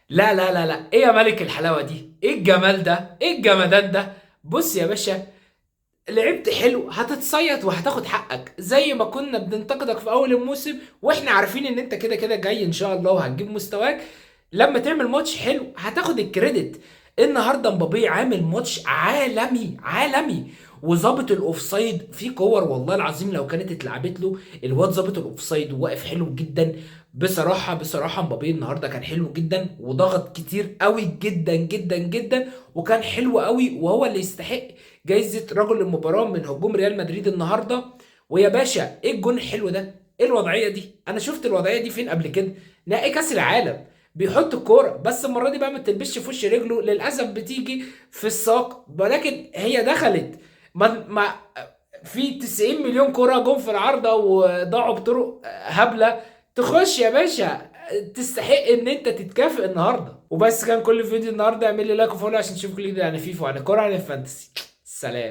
لا لا لا لا، ايه يا ملك الحلاوه دي؟ ايه الجمال ده؟ ايه الجمدان ده؟ بص يا باشا، لعبت حلو هتتصيط وهتاخد حقك زي ما كنا بننتقدك في اول الموسم، واحنا عارفين ان انت كده كده جاي ان شاء الله وهتجيب مستواك. لما تعمل ماتش حلو هتاخد الكريدت. النهارده مبابي عامل ماتش عالمي عالمي، وظابط الاوفسايد في كور والله العظيم لو كانت اتلعبت له. الواد ظابط الاوفسايد وواقف حلو جدا. بصراحه بصراحه مبابي النهارده كان حلو جدا وضغط كتير قوي جدا جدا جدا، وكان حلو قوي وهو اللي يستحق جايزة رجل المباراة من هجوم ريال مدريد النهاردة. ويا باشا ايه الجون الحلو ده؟ ايه الوضعية دي؟ انا شفت الوضعية دي فين قبل كده؟ نهائي كاس العالم، بيحط الكورة بس المرة دي بقى ما تلبسش في وش رجله، للأسف بتيجي في الساق، ولكن هي دخلت. ما في 90 مليون كرة جم في العارضة وضاعوا بطرق هبلة. تخش يا باشا، تستحق ان انت تتكافئ النهارده. وبس كان كل فيديو النهارده، اعمل لي لايك وفولو عشان تشوف كل جديد عن فيفا وعن الكوره عن الفانتسي. سلام.